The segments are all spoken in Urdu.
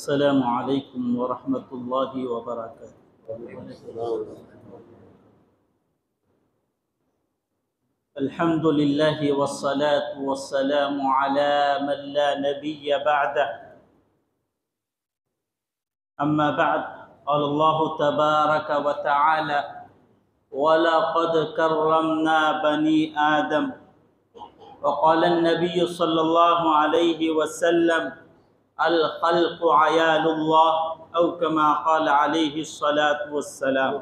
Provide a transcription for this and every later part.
السلام علیکم ورحمۃ اللہ وبرکاتہ۔ الحمد للہ والصلاة والسلام علی من لا نبی بعدہ، اما بعد، قال اللہ تبارک وتعالی وَلَقَدْ كَرَّمْنَا بَنِي آدَمَ، وقال النبی صلی اللہ علیہ وسلم الخلق عیال اللہ، او کما قال علیہ الصلاة والسلام۔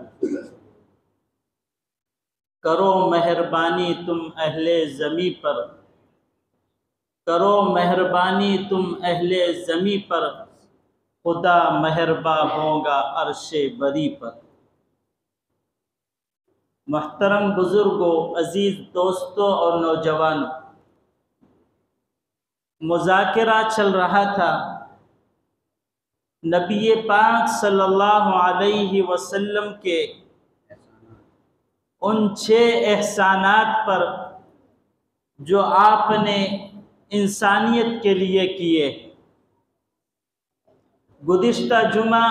کرو مہربانی تم اہل زمیں پر، کرو مہربانی تم اہل زمیں پر، خدا مہرباں ہوگا عرش بری پر۔ محترم بزرگوں، عزیز دوستوں اور نوجوانوں، مذاکرہ چل رہا تھا نبی پاک صلی اللہ علیہ وسلم کے ان 6 احسانات پر جو آپ نے انسانیت کے لیے کیے۔ گزشتہ جمعہ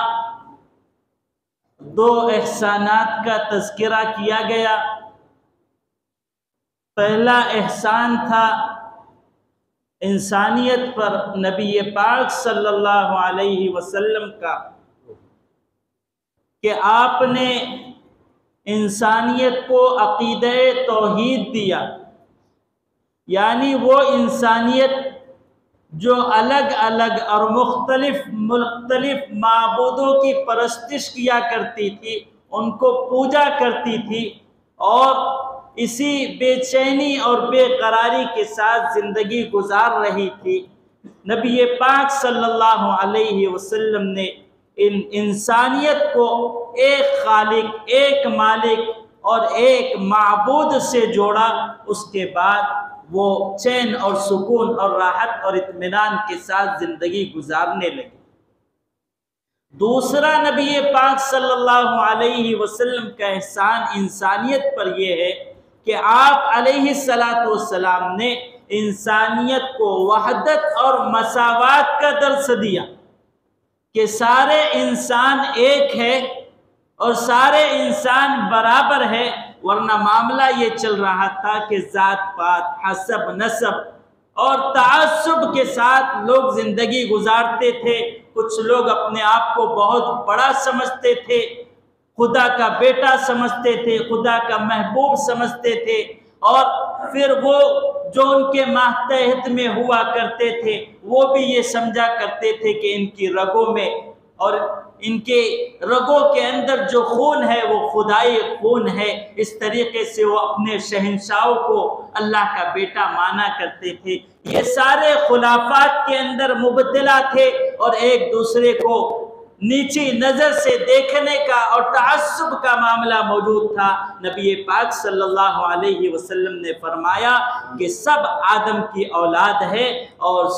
2 احسانات کا تذکرہ کیا گیا۔ پہلا احسان تھا انسانیت پر نبی پاک صلی اللہ علیہ وسلم کا، کہ آپ نے انسانیت کو عقیدہ توحید دیا، یعنی وہ انسانیت جو الگ الگ اور مختلف معبودوں کی پرستش کیا کرتی تھی، ان کو پوجا کرتی تھی اور اسی بے چینی اور بے قراری کے ساتھ زندگی گزار رہی تھی، نبی پاک صلی اللہ علیہ وسلم نے ان انسانیت کو ایک خالق، ایک مالک اور ایک معبود سے جوڑا۔ اس کے بعد وہ چین اور سکون اور راحت اور اطمینان کے ساتھ زندگی گزارنے لگے۔ دوسرا نبی پاک صلی اللہ علیہ وسلم کا احسان انسانیت پر یہ ہے کہ آپ علیہ السلام نے انسانیت کو وحدت اور مساوات کا درس دیا، کہ سارے انسان ایک ہے اور سارے انسان برابر ہے، ورنہ معاملہ یہ چل رہا تھا کہ ذات پات، حسب نسب اور تعصب کے ساتھ لوگ زندگی گزارتے تھے۔ کچھ لوگ اپنے آپ کو بہت بڑا سمجھتے تھے، خدا کا بیٹا سمجھتے تھے، خدا کا محبوب سمجھتے تھے، اور پھر وہ جو ان کے ماتحت میں ہوا کرتے تھے وہ بھی یہ سمجھا کرتے تھے کہ ان کی رگوں میں اور ان کے رگوں کے اندر جو خون ہے وہ خدائی خون ہے۔ اس طریقے سے وہ اپنے شہنشاہوں کو اللہ کا بیٹا مانا کرتے تھے۔ یہ سارے خلافات کے اندر مبتلا تھے اور ایک دوسرے کو نیچی نظر سے دیکھنے کا اور تعصب کا معاملہ موجود تھا۔ نبی پاک صلی اللہ علیہ وسلم نے فرمایا کہ سب آدم کی اولاد ہے اور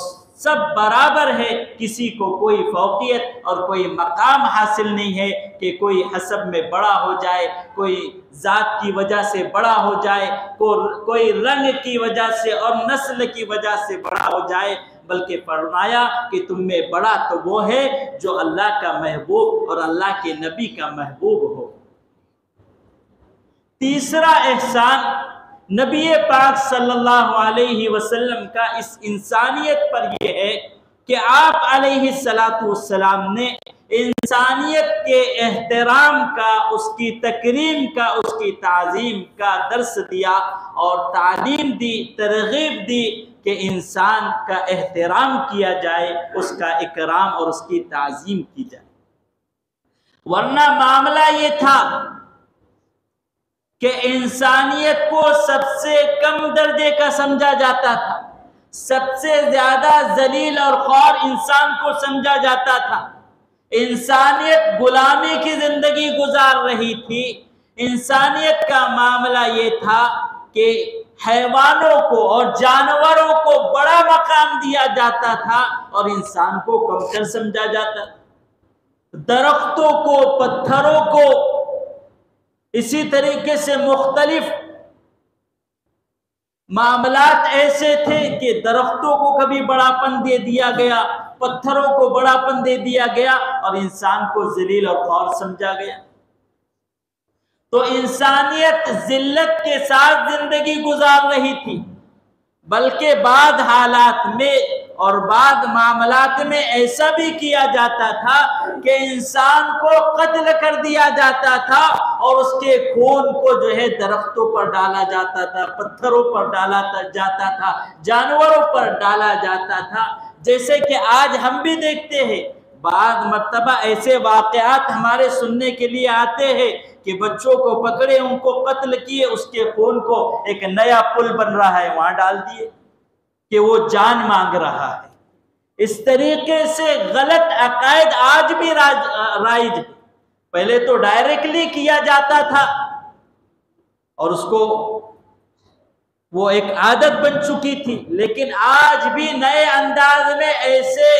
سب برابر ہے، کسی کو کوئی فوقیت اور کوئی مقام حاصل نہیں ہے کہ کوئی حسب میں بڑا ہو جائے، کوئی ذات کی وجہ سے بڑا ہو جائے، کوئی رنگ کی وجہ سے اور نسل کی وجہ سے بڑا ہو جائے، بلکہ فرمایا کہ تم میں بڑا تو وہ ہے جو اللہ کا محبوب اور اللہ کے نبی کا محبوب ہو۔ تیسرا احسان نبی پاک صلی اللہ علیہ وسلم کا اس انسانیت پر یہ ہے کہ آپ علیہ السلام نے انسانیت کے احترام کا، اس کی تکریم کا، اس کی تعظیم کا درس دیا اور تعلیم دی، ترغیب دی کہ انسان کا احترام کیا جائے، اس کا اکرام اور اس کی تعظیم کی جائے۔ ورنہ معاملہ یہ تھا کہ انسانیت کو سب سے کم درجے کا سمجھا جاتا تھا، سب سے زیادہ ذلیل اور خوار انسان کو سمجھا جاتا تھا۔ انسانیت غلامی کی زندگی گزار رہی تھی۔ انسانیت کا معاملہ یہ تھا کہ حیوانوں کو اور جانوروں کو بڑا مقام دیا جاتا تھا اور انسان کو کمتر سمجھا جاتا تھا۔ درختوں کو، پتھروں کو، اسی طریقے سے مختلف معاملات ایسے تھے کہ درختوں کو کبھی بڑا پن دے دیا گیا، پتھروں کو بڑاپن دے دیا گیا اور انسان کو ذلیل اور خوار سمجھا گیا۔ تو انسانیت ذلت کے ساتھ زندگی گزار رہی تھی، بلکہ بعض حالات میں اور بعض معاملات میں ایسا بھی کیا جاتا تھا کہ انسان کو قتل کر دیا جاتا تھا اور اس کے خون کو جو ہے درختوں پر ڈالا جاتا تھا، پتھروں پر ڈالا جاتا تھا، جانوروں پر ڈالا جاتا تھا۔ جیسے کہ آج ہم بھی دیکھتے ہیں، بعض مرتبہ ایسے واقعات ہمارے سننے کے لیے آتے ہیں کہ بچوں کو پکڑے، ان کو قتل کیے، اس کے خون کو ایک نیا پل بن رہا ہے وہاں ڈال دیے کہ وہ جان مانگ رہا ہے۔ اس طریقے سے غلط عقائد آج بھی رائج ہے۔ پہلے تو ڈائریکٹلی کیا جاتا تھا اور اس کو وہ ایک عادت بن چکی تھی، لیکن آج بھی نئے انداز میں ایسے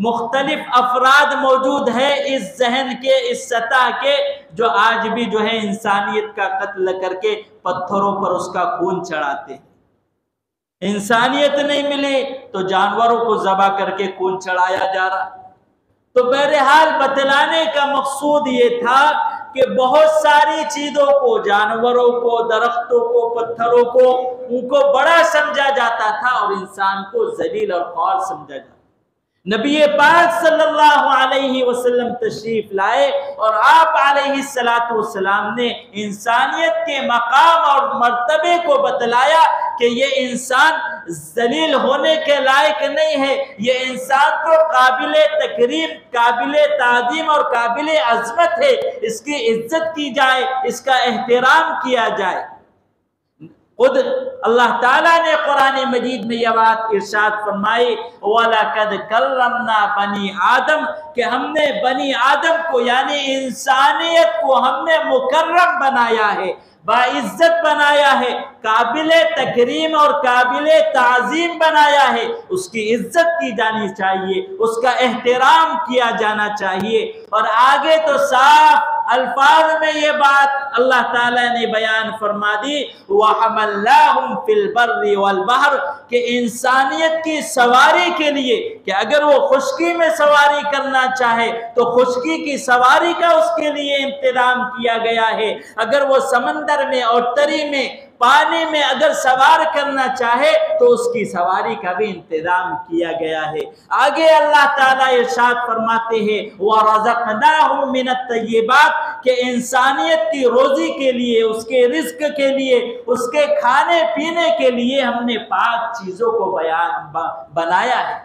مختلف افراد موجود ہیں اس ذہن کے، اس سطح کے، جو آج بھی جو ہے انسانیت کا قتل کر کے پتھروں پر اس کا خون چڑھاتے ہیں۔ انسانیت نہیں ملی تو جانوروں کو ذبح کر کے خون چڑھایا جا رہا۔ تو بہرحال بتلانے کا مقصود یہ تھا کہ بہت ساری چیزوں کو، جانوروں کو، درختوں کو، پتھروں کو، ان کو بڑا سمجھا جاتا تھا اور انسان کو ذلیل اور خوار سمجھا جاتا۔ نبی پاک صلی اللہ علیہ وسلم تشریف لائے اور آپ علیہ السلام نے انسانیت کے مقام اور مرتبے کو بتلایا کہ یہ انسان ذلیل ہونے کے لائق نہیں ہے، یہ انسان تو قابل تکریم، قابل تعظیم اور قابل عظمت ہے، اس کی عزت کی جائے، اس کا احترام کیا جائے۔ خود اللہ تعالیٰ نے قرآن مجید میں یہ بات ارشاد فرمائی، وَلَقَدْ كَرَّمْنَا بَنِي آدم، کہ ہم نے بنی آدم کو یعنی انسانیت کو ہم نے مکرم بنایا ہے، باعزت بنایا ہے، قابل تکریم اور قابل تعظیم بنایا ہے۔ اس کی عزت کی جانی چاہیے، اس کا احترام کیا جانا چاہیے۔ اور آگے تو صاف الفاظ میں یہ بات اللہ تعالیٰ نے بیان فرما دی، وَحَمَلْنَاهُمْ فِي الْبَرِّ وَالْبَحْرِ، کہ انسانیت کی سواری کے لیے، کہ اگر وہ خشکی میں سواری کرنا چاہے تو خشکی کی سواری کا اس کے لیے انتظام کیا گیا ہے، اگر وہ سمندر میں اور تری میں، پانی میں اگر سوار کرنا چاہے تو اس کی سواری کا بھی انتظام کیا گیا ہے۔ آگے اللہ تعالیٰ ارشاد فرماتے ہیں، وَرَزَقْنَاهُم مِّنَ الطَّيِّبَاتِ، کہ انسانیت کی روزی کے لیے، اس کے رزق کے لیے، اس کے کھانے پینے کے لیے ہم نے پاک چیزوں کو بنایا ہے۔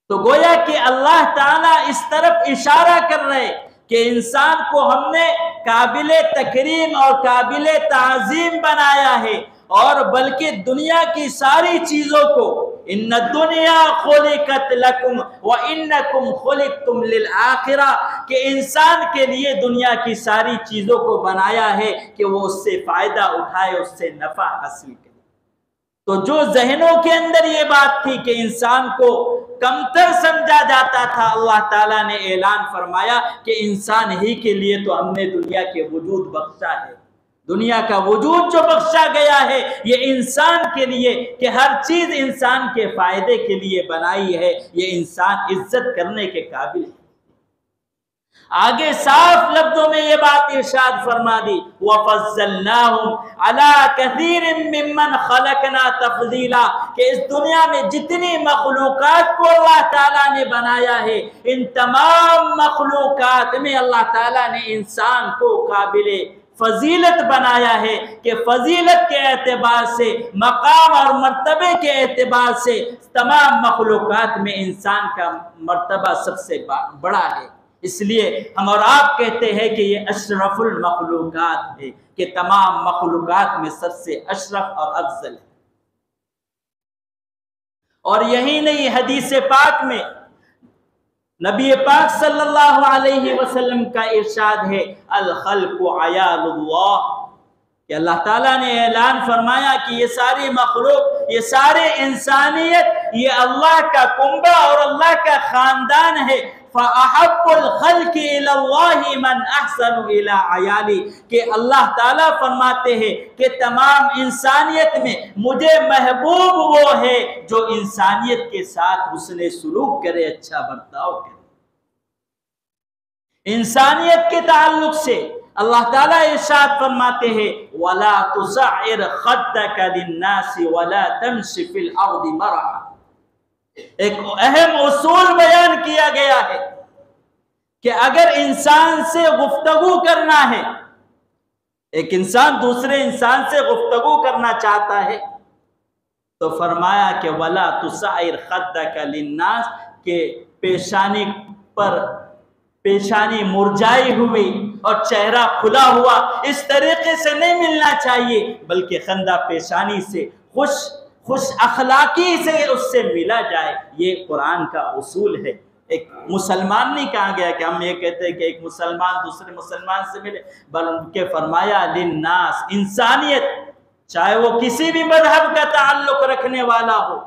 تو گویا کہ اللہ تعالیٰ اس طرف اشارہ کر رہے کہ انسان کو ہم نے قابل تکریم اور قابل تعظیم بنایا ہے، اور بلکہ دنیا کی ساری چیزوں کو، ان الدنیا خلقت لکم وانکم خلقتم للآخرہ، کہ انسان کے لیے دنیا کی ساری چیزوں کو بنایا ہے کہ وہ اس سے فائدہ اٹھائے، اس سے نفع حاصل کرے۔ تو جو ذہنوں کے اندر یہ بات تھی کہ انسان کو کمتر سمجھا جاتا تھا، اللہ تعالیٰ نے اعلان فرمایا کہ انسان ہی کے لیے تو ہم نے دنیا کے وجود بخشا ہے۔ دنیا کا وجود جو بخشا گیا ہے یہ انسان کے لیے، کہ ہر چیز انسان کے فائدے کے لیے بنائی ہے، یہ انسان عزت کرنے کے قابل ہے۔ آگے صاف لفظوں میں یہ بات ارشاد فرما دی، وَفَضَّلْنَاهُمْ عَلَىٰ كَثِيرٍ مِّمَّنْ خَلَقْنَا تَفْضِيلًا، کہ اس دنیا میں جتنی مخلوقات کو اللہ تعالیٰ نے بنایا ہے، ان تمام مخلوقات میں اللہ تعالیٰ نے انسان کو قابل فضیلت بنایا ہے، کہ فضیلت کے اعتبار سے، مقام اور مرتبے کے اعتبار سے تمام مخلوقات میں انسان کا مرتبہ سب سے بڑا ہے۔ اس لیے ہم اور آپ کہتے ہیں کہ یہ اشرف المخلوقات ہے، کہ تمام مخلوقات میں سب سے اشرف اور افضل ہے۔ اور یہی نہیں، حدیث پاک میں نبی پاک صلی اللہ علیہ وسلم کا ارشاد ہے، الخلق عیال اللہ، کہ اللہ تعالیٰ نے اعلان فرمایا کہ یہ ساری مخلوق، یہ سارے انسانیت، یہ اللہ کا کنبہ اور اللہ کا خاندان ہے۔ فَأَحَبُّ الْخَلْقِ إِلَى اللَّهِ مَنْ أَحْسَنُ إِلَى عَيَالِي، کہ اللہ تعالیٰ فرماتے ہیں کہ تمام انسانیت میں مجھے محبوب وہ ہے جو انسانیت کے ساتھ حسن سلوک کرے، اچھا برتاؤ کرے۔ انسانیت کے تعلق سے اللہ تعالیٰ ارشاد فرماتے ہیں وَلَا تُسَعِّرْ خَدَّكَ لِلنَّاسِ وَلَا تَمْشِ فِي الْأَرْضِ مَرَحًا۔ ایک اہم اصول بیان کیا گیا ہے کہ اگر انسان سے گفتگو کرنا ہے، ایک انسان دوسرے انسان سے گفتگو کرنا چاہتا ہے تو فرمایا کہ وَلَا تُسَعِّرْ خَدَّكَ لِلنَّاسِ، کہ پیشانی مرجائی ہوئی اور چہرہ کھلا ہوا اس طریقے سے نہیں ملنا چاہیے، بلکہ خندہ پیشانی سے خوش اخلاقی سے اس سے ملا جائے۔ یہ قرآن کا اصول ہے۔ ایک مسلمان نہیں کہا گیا کہ ہم یہ کہتے ہیں کہ ایک مسلمان دوسرے مسلمان سے ملے، بلکہ فرمایا للناس، انسانیت، چاہے وہ کسی بھی مذہب کا تعلق رکھنے والا ہو،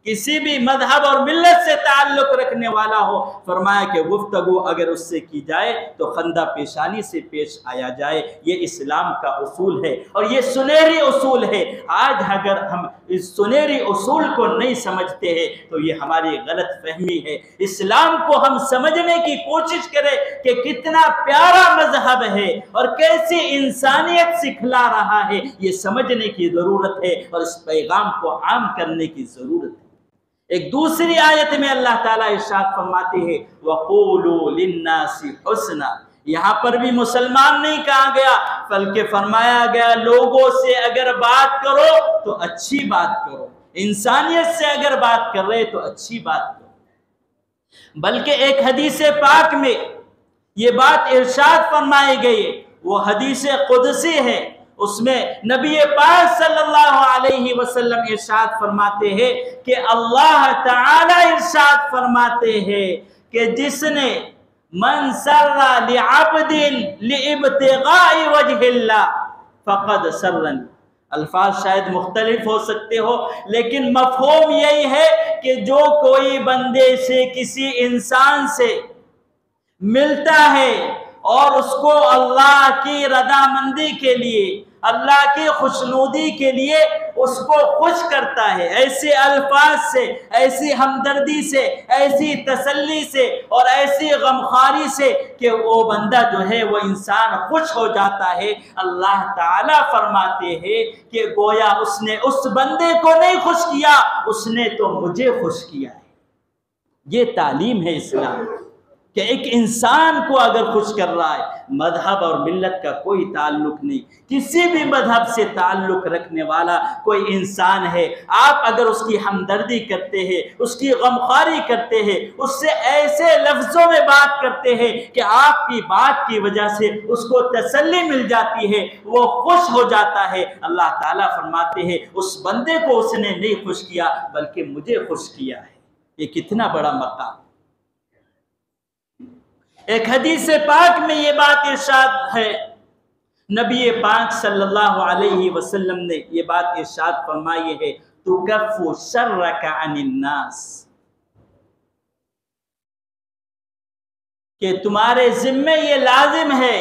کسی بھی مذہب اور ملت سے تعلق رکھنے والا ہو، فرمایا کہ گفتگو اگر اس سے کی جائے تو خندہ پیشانی سے پیش آیا جائے۔ یہ اسلام کا اصول ہے اور یہ سنہری اصول ہے۔ آج اگر ہم اس سنہری اصول کو نہیں سمجھتے ہیں تو یہ ہماری غلط فہمی ہے۔ اسلام کو ہم سمجھنے کی کوشش کریں کہ کتنا پیارا مذہب ہے اور کیسی انسانیت سکھلا رہا ہے، یہ سمجھنے کی ضرورت ہے اور اس پیغام کو عام کرنے کی ضرورت ہے۔ ایک دوسری آیت میں اللہ تعالیٰ ارشاد فرماتے ہیں وَقُولُوا لِلنَّاسِ حُسْنًا، یہاں پر بھی مسلمان نہیں کہا گیا بلکہ فرمایا گیا لوگوں سے اگر بات کرو تو اچھی بات کرو، انسانیت سے اگر بات کر رہے تو اچھی بات کرو۔ بلکہ ایک حدیث پاک میں یہ بات ارشاد فرمائی گئی، وہ حدیث قدسی ہے، اس میں نبی پاک صلی اللہ علیہ وسلم ارشاد فرماتے ہیں کہ اللہ تعالی ارشاد فرماتے ہیں کہ جس نے من سر لعبد لابتغاء وجہ اللہ فقد سرن، الفاظ شاید مختلف ہو سکتے ہو لیکن مفہوم یہی ہے کہ جو کوئی بندے سے کسی انسان سے ملتا ہے اور اس کو اللہ کی رضامندی کے لیے، اللہ کی خوشنودی کے لیے اس کو خوش کرتا ہے، ایسے الفاظ سے، ایسی ہمدردی سے، ایسی تسلی سے اور ایسی غمخواری سے کہ وہ بندہ جو ہے وہ انسان خوش ہو جاتا ہے، اللہ تعالیٰ فرماتے ہیں کہ گویا اس نے اس بندے کو نہیں خوش کیا، اس نے تو مجھے خوش کیا ہے۔ یہ تعلیم ہے اسلام کہ ایک انسان کو اگر خوش کر رہا ہے، مذہب اور ملت کا کوئی تعلق نہیں، کسی بھی مذہب سے تعلق رکھنے والا کوئی انسان ہے، آپ اگر اس کی ہمدردی کرتے ہیں، اس کی غمخواری کرتے ہیں، اس سے ایسے لفظوں میں بات کرتے ہیں کہ آپ کی بات کی وجہ سے اس کو تسلی مل جاتی ہے، وہ خوش ہو جاتا ہے، اللہ تعالیٰ فرماتے ہیں اس بندے کو اس نے نہیں خوش کیا بلکہ مجھے خوش کیا ہے۔ یہ کتنا بڑا مقام۔ ایک حدیث پاک میں یہ بات ارشاد ہے، نبی پاک صلی اللہ علیہ وسلم نے یہ بات ارشاد فرمائی ہے تُكَفُّ شَرَّكَ عَنِ النَّاسِ، کہ تمہارے ذمے یہ لازم ہے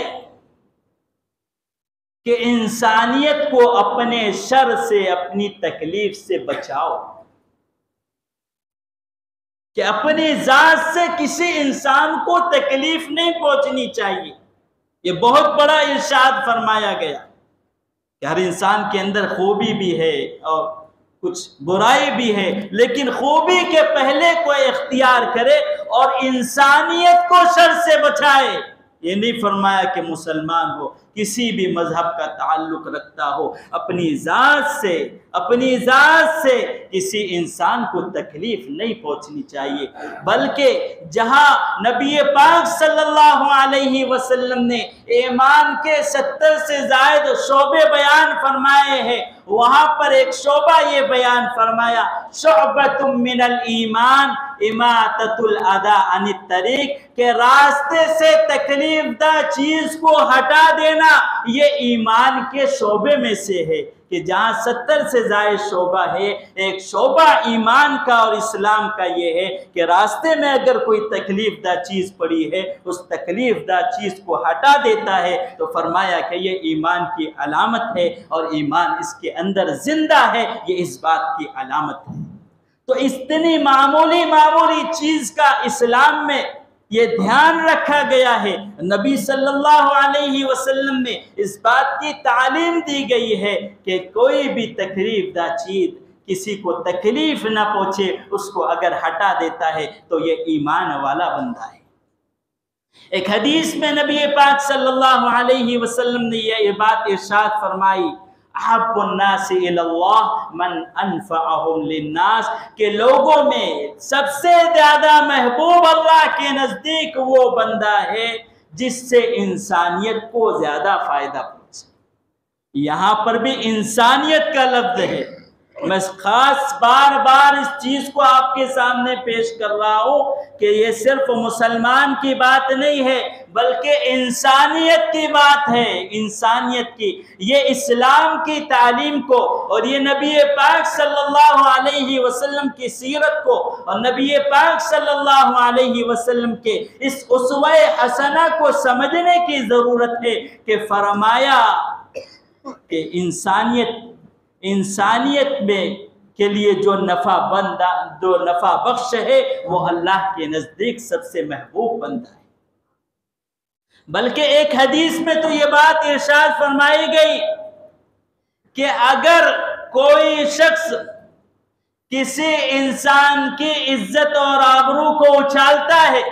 کہ انسانیت کو اپنے شر سے، اپنی تکلیف سے بچاؤ، کہ اپنی ذات سے کسی انسان کو تکلیف نہیں پہنچنی چاہیے۔ یہ بہت بڑا ارشاد فرمایا گیا کہ ہر انسان کے اندر خوبی بھی ہے اور کچھ برائی بھی ہے، لیکن خوبی کے پہلے کوئی اختیار کرے اور انسانیت کو شر سے بچائے۔ یہ نہیں فرمایا کہ مسلمان ہو، کسی بھی مذہب کا تعلق رکھتا ہو، اپنی ذات سے کسی انسان کو تکلیف نہیں پہنچنی چاہیے، بلکہ جہاں نبی پاک صلی اللہ علیہ وسلم نے ایمان کے 70 سے زائد شعبے بیان فرمائے ہیں، وہاں پر ایک شعبہ یہ بیان فرمایا شعبۃ من الایمان اماطۃ الاذی عن الطریق، کہ راستے سے تکلیف دہ چیز کو ہٹا دینا یہ ایمان کے شعبے میں سے ہے۔ کہ جہاں 70 سے زائد شعبہ ہے، ایک شعبہ ایمان کا اور اسلام کا یہ ہے کہ راستے میں اگر کوئی تکلیف دہ چیز پڑی ہے، اس تکلیف دہ چیز کو ہٹا دیتا ہے تو فرمایا کہ یہ ایمان کی علامت ہے، اور ایمان اس کے اندر زندہ ہے، یہ اس بات کی علامت ہے۔ تو اتنی معمولی چیز کا اسلام میں یہ دھیان رکھا گیا ہے۔ نبی صلی اللہ علیہ وسلم میں اس بات کی تعلیم دی گئی ہے کہ کوئی بھی تکلیف دہ چیز کسی کو تکلیف نہ پہنچے، اس کو اگر ہٹا دیتا ہے تو یہ ایمان والا بندہ ہے۔ ایک حدیث میں نبی پاک صلی اللہ علیہ وسلم نے یہ بات ارشاد فرمائی، احب الناس الی اللہ من انفعهم للناس، کہ لوگوں میں سب سے زیادہ محبوب اللہ کے نزدیک وہ بندہ ہے جس سے انسانیت کو زیادہ فائدہ پہنچے۔ یہاں پر بھی انسانیت کا لفظ ہے، میں خاص بار بار اس چیز کو آپ کے سامنے پیش کر رہا ہوں کہ یہ صرف مسلمان کی بات نہیں ہے بلکہ انسانیت کی بات ہے، انسانیت کی۔ یہ اسلام کی تعلیم کو اور یہ نبی پاک صلی اللہ علیہ وسلم کی سیرت کو اور نبی پاک صلی اللہ علیہ وسلم کے اس اسوہ حسنہ کو سمجھنے کی ضرورت ہے کہ فرمایا کہ انسانیت میں کے لیے جو نفع بخش ہے وہ اللہ کے نزدیک سب سے محبوب بندہ ہے۔ بلکہ ایک حدیث میں تو یہ بات ارشاد فرمائی گئی کہ اگر کوئی شخص کسی انسان کی عزت اور آبرو کو اچھالتا ہے،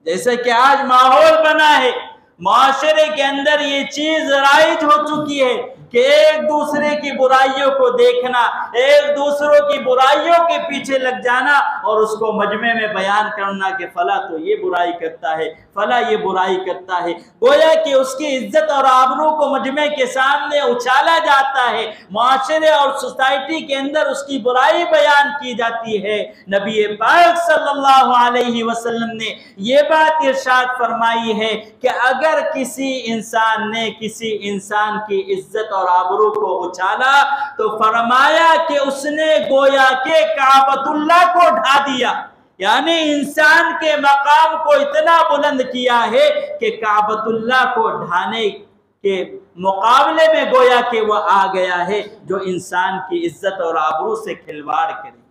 جیسے کہ آج ماحول بنا ہے، معاشرے کے اندر یہ چیز رائج ہو چکی ہے کہ ایک دوسرے کی برائیوں کو دیکھنا، ایک دوسروں کی برائیوں کے پیچھے لگ جانا اور اس کو مجمع میں بیان کرنا کہ فلاں تو یہ برائی کرتا ہے، فلاں یہ برائی کرتا ہے، گویا کہ اس کی عزت اور آبرو کو مجمع کے سامنے اچھالا جاتا ہے، معاشرے اور سوسائٹی کے اندر اس کی برائی بیان کی جاتی ہے۔ نبی پاک صلی اللہ علیہ وسلم نے یہ بات ارشاد فرمائی ہے کہ اگر کسی انسان نے کسی انسان کی عزت اور آبرو کو اچھالا تو فرمایا کہ اس نے گویا کہ کعبۃ اللہ کو ڈھا دیا، یعنی انسان کے مقام کو اتنا بلند کیا ہے کہ کعبۃ اللہ کو ڈھانے کے مقابلے میں گویا کہ وہ آ گیا ہے جو انسان کی عزت اور آبرو سے کھلواڑ کرے۔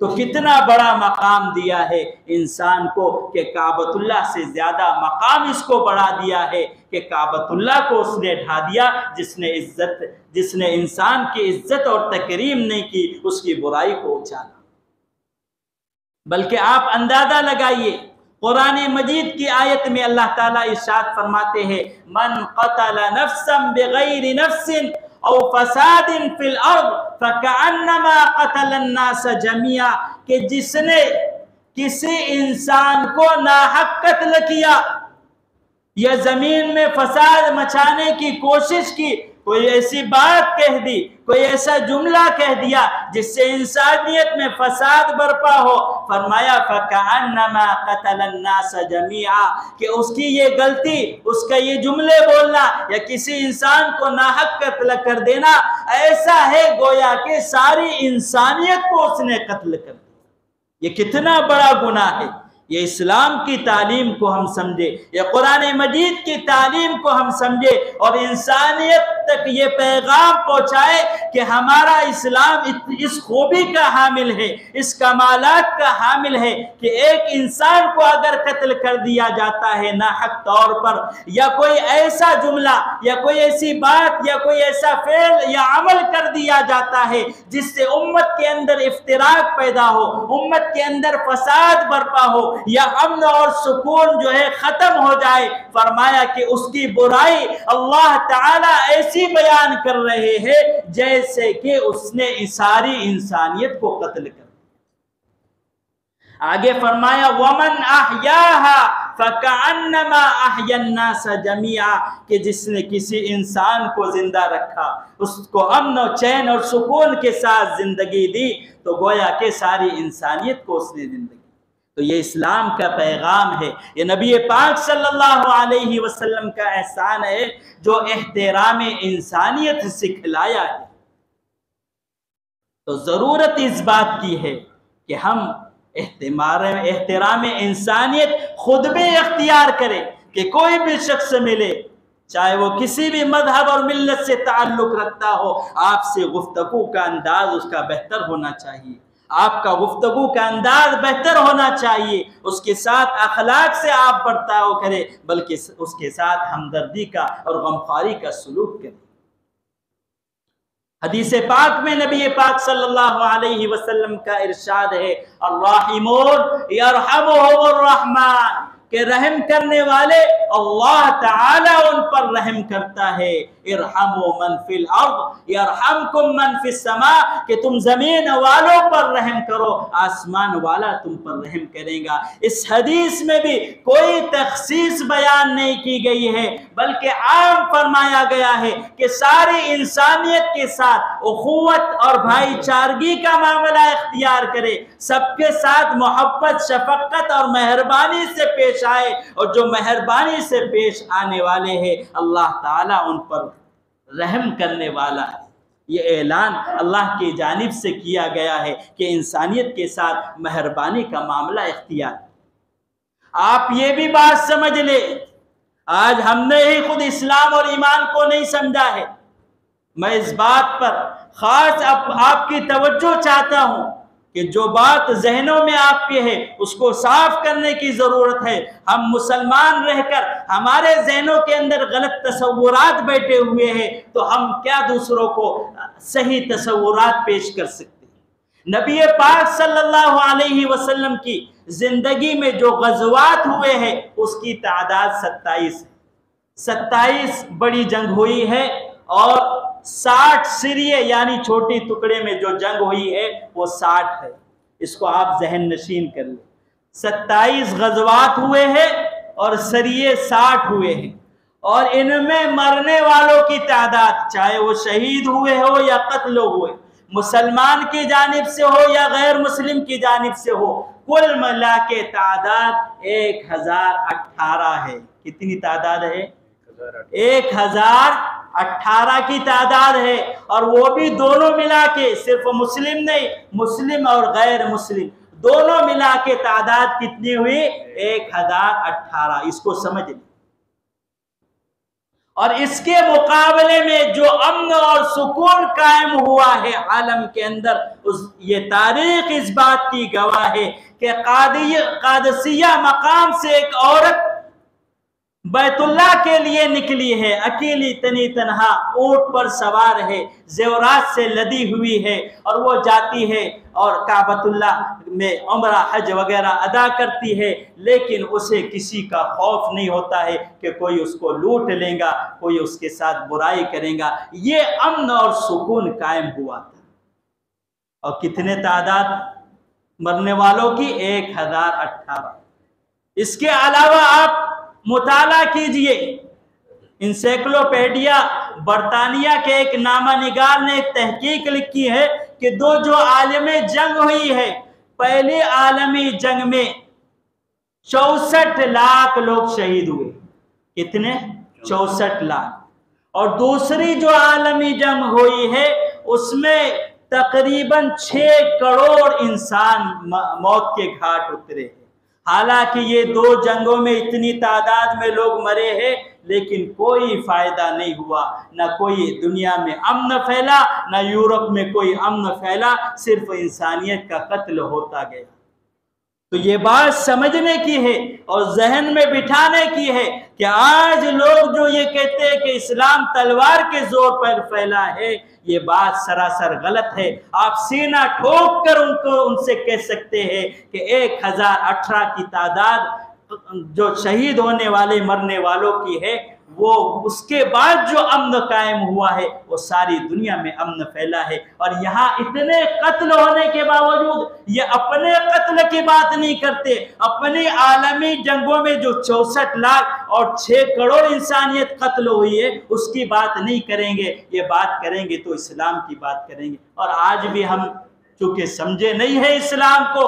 تو کتنا بڑا مقام دیا ہے انسان کو کہ کعبۃ اللہ سے زیادہ مقام اس کو بڑھا دیا ہے کہ کعبۃ اللہ کو اس نے ڈھا دیا جس نے انسان کی عزت اور تکریم نہیں کی، اس کی برائی کو اچھالا۔ بلکہ آپ اندازہ لگائیے، قرآن مجید کی آیت میں اللہ تعالیٰ ارشاد فرماتے ہیں، من قتل نفسا بغیر نفس او فساد فی الارض فکأنما قتل الناس جميعا، کہ جس نے کسی انسان کو ناحق قتل کیا یا زمین میں فساد مچانے کی کوشش کی، کوئی ایسی بات کہہ دی، کوئی ایسا جملہ کہہ دیا جس سے انسانیت میں فساد برپا ہو، فرمایا فَكَأَنَّمَا قَتَلَ النَّاسَ جَمِيعًا، کہ اس کی یہ غلطی، اس کا یہ جملے بولنا یا کسی انسان کو ناحق قتل کر دینا ایسا ہے گویا کہ ساری انسانیت کو اس نے قتل کر دیا۔ یہ کتنا بڑا گناہ ہے۔ یہ اسلام کی تعلیم کو ہم سمجھے، یہ قرآن مجید کی تعلیم کو ہم سمجھے اور انسانیت تک یہ پیغام پہنچائے کہ ہمارا اسلام اس خوبی کا حامل ہے، اس کمالات کا حامل ہے کہ ایک انسان کو اگر قتل کر دیا جاتا ہے ناحق طور پر، یا کوئی ایسا جملہ یا کوئی ایسی بات یا کوئی ایسا فعل یا عمل کر دیا جاتا ہے جس سے امت کے اندر افتراق پیدا ہو، امت کے اندر فساد برپا ہو یا امن اور سکون جو ہے ختم ہو جائے، فرمایا کہ اس کی برائی اللہ تعالیٰ ایسی بیان کر رہے ہیں جیسے کہ اس نے ساری انسانیت کو قتل کر دیا۔ آگے فرمایا وَمَنْ أَحْيَاهَا فَكَأَنَّمَا أَحْيَا النَّاسَ جَمِيعًا، کہ جس نے کسی انسان کو زندہ رکھا، اس کو امن و چین اور سکون کے ساتھ زندگی دی تو گویا کہ ساری انسانیت کو اس نے زندگی۔ تو یہ اسلام کا پیغام ہے، یہ نبی پاک صلی اللہ علیہ وسلم کا احسان ہے جو احترام انسانیت سکھلایا ہے۔ تو ضرورت اس بات کی ہے کہ ہم احترام انسانیت خود بھی اختیار کریں کہ کوئی بھی شخص ملے، چاہے وہ کسی بھی مذہب اور ملت سے تعلق رکھتا ہو، آپ سے گفتگو کا انداز اس کا بہتر ہونا چاہیے، آپ کا گفتگو کا انداز بہتر ہونا چاہیے، اس کے ساتھ اخلاق سے آپ برتاؤ کریں، بلکہ اس کے ساتھ ہمدردی کا اور غمخواری کا سلوک کریں۔ حدیث پاک میں نبی پاک صلی اللہ علیہ وسلم کا ارشاد ہے، الراحمون یرحمہم الرحمن، کہ رحم کرنے والے اللہ تعالی ان پر رحم کرتا ہے، ارحموا من فی الارض یرحمکم من فی السماء، کہ تم زمین والوں پر رحم کرو، آسمان والا تم پر رحم کرے گا۔ اس حدیث میں بھی کوئی تخصیص بیان نہیں کی گئی ہے، بلکہ عام فرمایا گیا ہے کہ ساری انسانیت کے ساتھ اخوت اور بھائی چارگی کا معاملہ اختیار کرے، سب کے ساتھ محبت، شفقت اور مہربانی سے پیش آئے، اور جو مہربانی سے پیش آنے والے ہیں اللہ تعالیٰ ان پر رحم کرنے والا ہے۔ یہ اعلان اللہ کی جانب سے کیا گیا ہے کہ انسانیت کے ساتھ مہربانی کا معاملہ اختیار۔ آپ یہ بھی بات سمجھ لیں، آج ہم نے ہی خود اسلام اور ایمان کو نہیں سمجھا ہے۔ میں اس بات پر خاص آپ کی توجہ چاہتا ہوں کہ جو بات ذہنوں میں آپ کے ہے اس کو صاف کرنے کی ضرورت ہے۔ ہم مسلمان رہ کر ہمارے ذہنوں کے اندر غلط تصورات بیٹھے ہوئے ہیں، تو ہم کیا دوسروں کو صحیح تصورات پیش کر سکتے ہیں؟ نبی پاک صلی اللہ علیہ وسلم کی زندگی میں جو غزوات ہوئے ہیں اس کی تعداد 27 ہے۔ 27 بڑی جنگ ہوئی ہے، اور 60 سریے یعنی چھوٹی ٹکڑے میں جو جنگ ہوئی ہے وہ 60 ہے۔ اس کو آپ ذہن نشین کر لیں، 27 غزوات ہوئے ہیں اور سریے 60 ہوئے ہیں، اور ان میں مرنے والوں کی تعداد، چاہے وہ شہید ہوئے ہو یا قتل ہوئے، مسلمان کی جانب سے ہو یا غیر مسلم کی جانب سے ہو، کل ملا کے تعداد 1018 ہے۔ کتنی تعداد ہے؟ 1018 کی تعداد ہے، اور وہ بھی دونوں ملا کے، صرف مسلم نہیں، مسلم اور غیر مسلم دونوں ملا کے تعداد کتنی ہوئی؟ 1018۔ اس کو سمجھ لیں۔ اور اس کے مقابلے میں جو امن اور سکون قائم ہوا ہے عالم کے اندر، یہ تاریخ اس بات کی گواہ ہے کہ قادسیہ مقام سے ایک عورت بیت اللہ کے لیے نکلی ہے، اکیلی تنی تنہا اونٹ پر سوار ہے، زیورات سے لدی ہوئی ہے، اور وہ جاتی ہے اور کعبۃ اللہ میں عمرہ حج وغیرہ ادا کرتی ہے، لیکن اسے کسی کا خوف نہیں ہوتا ہے کہ کوئی اس کو لوٹ لے گا، کوئی اس کے ساتھ برائی کرے گا۔ یہ امن اور سکون قائم ہوا تھا۔ اور کتنے تعداد مرنے والوں کی؟ 1018۔ اس کے علاوہ آپ مطالعہ کیجئے، انسائکلوپیڈیا برطانیہ کے ایک نامہ نگار نے ایک تحقیق لکھی ہے کہ جو عالمی جنگ ہوئی ہے، پہلی عالمی جنگ میں 64 لاکھ لوگ شہید ہوئے۔ کتنے؟ 64 لاکھ۔ اور دوسری جو عالمی جنگ ہوئی ہے اس میں تقریباً 6 کروڑ انسان موت کے گھاٹ اترے ہیں۔ حالانکہ یہ دو جنگوں میں اتنی تعداد میں لوگ مرے ہیں، لیکن کوئی فائدہ نہیں ہوا، نہ کوئی دنیا میں امن پھیلا، نہ یورپ میں کوئی امن پھیلا، صرف انسانیت کا قتل ہوتا گیا۔ تو یہ بات سمجھنے کی ہے اور ذہن میں بٹھانے کی ہے کہ آج لوگ جو یہ کہتے ہیں کہ اسلام تلوار کے زور پر پھیلا ہے، یہ بات سراسر غلط ہے۔ آپ سینہ ٹھوک کر ان سے کہہ سکتے ہیں کہ 1018 کی تعداد جو شہید ہونے والے مرنے والوں کی ہے، وہ اس کے بعد جو امن قائم ہوا ہے وہ ساری دنیا میں امن پھیلا ہے۔ اور یہاں اتنے قتل ہونے کے باوجود یہ اپنے قتل کی بات نہیں کرتے، اپنی عالمی جنگوں میں جو 64 لاکھ اور 6 کروڑ انسانیت قتل ہوئی ہے اس کی بات نہیں کریں گے۔ یہ بات کریں گے تو اسلام کی بات کریں گے، اور آج بھی ہم چونکہ سمجھے نہیں ہے اسلام کو،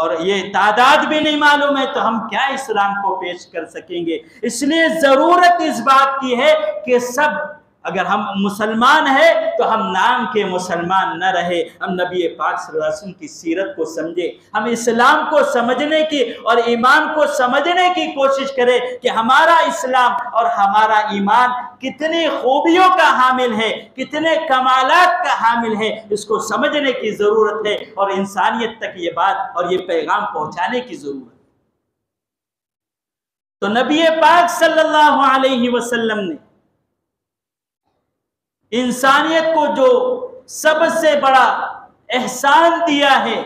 اور یہ تعداد بھی نہیں معلوم ہے، تو ہم کیا اسلام کو پیش کر سکیں گے؟ اس لیے ضرورت اس بات کی ہے کہ سب اگر ہم مسلمان ہیں تو ہم نام کے مسلمان نہ رہے، ہم نبی پاک صلی اللہ علیہ وسلم کی سیرت کو سمجھے، ہم اسلام کو سمجھنے کی اور ایمان کو سمجھنے کی کوشش کریں کہ ہمارا اسلام اور ہمارا ایمان کتنی خوبیوں کا حامل ہے، کتنے کمالات کا حامل ہے، اس کو سمجھنے کی ضرورت ہے اور انسانیت تک یہ بات اور یہ پیغام پہنچانے کی ضرورت ہے۔ تو نبی پاک صلی اللہ علیہ وسلم نے انسانیت کو جو سب سے بڑا احسان دیا ہے،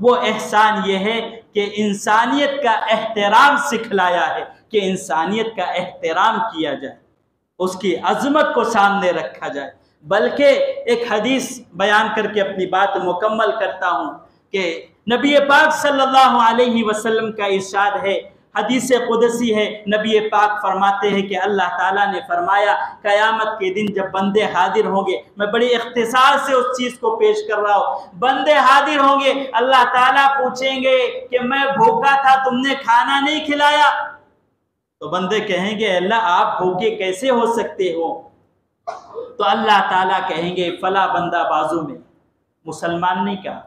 وہ احسان یہ ہے کہ انسانیت کا احترام سکھلایا ہے، کہ انسانیت کا احترام کیا جائے، اس کی عظمت کو سامنے رکھا جائے۔ بلکہ ایک حدیث بیان کر کے اپنی بات مکمل کرتا ہوں کہ نبی پاک صلی اللہ علیہ وسلم کا ارشاد ہے، حدیث قدسی ہے، نبی پاک فرماتے ہیں کہ اللہ تعالیٰ نے فرمایا قیامت کے دن جب بندے حاضر ہوں گے، میں بڑی اختصار سے اس چیز کو پیش کر رہا ہوں، بندے حاضر ہوں گے، اللہ تعالیٰ پوچھیں گے کہ میں بھوکا تھا، تم نے کھانا نہیں کھلایا؟ تو بندے کہیں گے اللہ آپ بھوکے کیسے ہو سکتے ہو؟ تو اللہ تعالیٰ کہیں گے فلاں بندہ بازو میں، مسلمان نہیں کہا،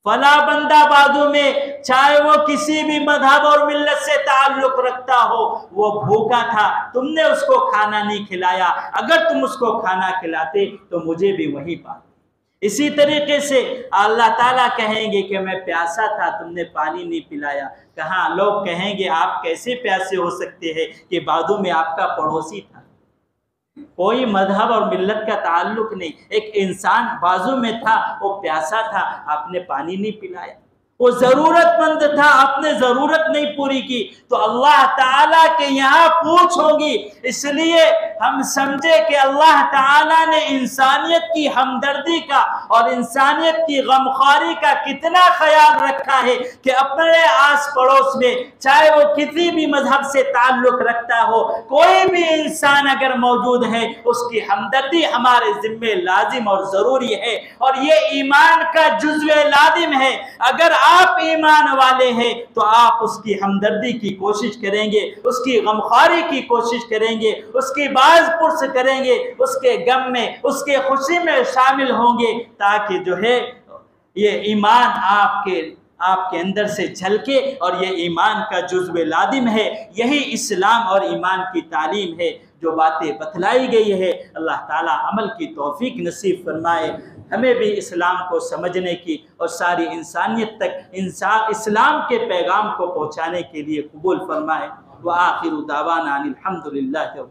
فلاں بندہ بازو میں، چاہے وہ کسی بھی مذہب اور ملت سے تعلق رکھتا ہو، وہ بھوکا تھا، تم نے اس کو کھانا نہیں کھلایا، اگر تم اس کو کھانا کھلاتے تو مجھے بھی وہی بات۔ اسی طریقے سے اللہ تعالیٰ کہیں گے کہ میں پیاسا تھا، تم نے پانی نہیں پلایا، کہاں لوگ کہیں گے آپ کیسے پیاسے ہو سکتے ہیں کہ بازو میں آپ کا پڑوسی تھا، کوئی مذہب اور ملت کا تعلق نہیں، ایک انسان بازو میں تھا، وہ پیاسا تھا، آپ نے پانی نہیں پلایا، وہ ضرورت مند تھا، آپ نے ضرورت نہیں پوری کی، تو اللہ تعالیٰ کے یہاں پوچھ ہوگی۔ اس لیے ہم سمجھے کہ اللہ تعالیٰ نے انسانیت کی ہمدردی کا اور انسانیت کی غمخواری کا کتنا خیال رکھا ہے کہ اپنے آس پڑوس میں چاہے وہ کسی بھی مذہب سے تعلق رکھتا ہو، کوئی بھی انسان اگر موجود ہے، اس کی ہمدردی ہمارے ذمے لازم اور ضروری ہے، اور یہ ایمان کا جزو لازم ہے۔ اگر آپ ایمان والے ہیں تو آپ اس کی ہمدردی کی کوشش کریں گے، اس کی غمخواری کی کوشش کریں گے، اس کی باز پرس کریں گے، اس کے غم میں، اس کے خوشی میں شامل ہوں گے، تاکہ جو ہے یہ ایمان آپ کے اندر سے جھلکے، اور یہ ایمان کا جزو لازم ہے۔ یہی اسلام اور ایمان کی تعلیم ہے جو باتیں بتلائی گئی ہے۔ اللہ تعالیٰ عمل کی توفیق نصیب فرمائے، ہمیں بھی اسلام کو سمجھنے کی اور ساری انسانیت تک اسلام کے پیغام کو پہنچانے کے لیے قبول فرمائے۔ وآخر دعوانا الحمدللہ۔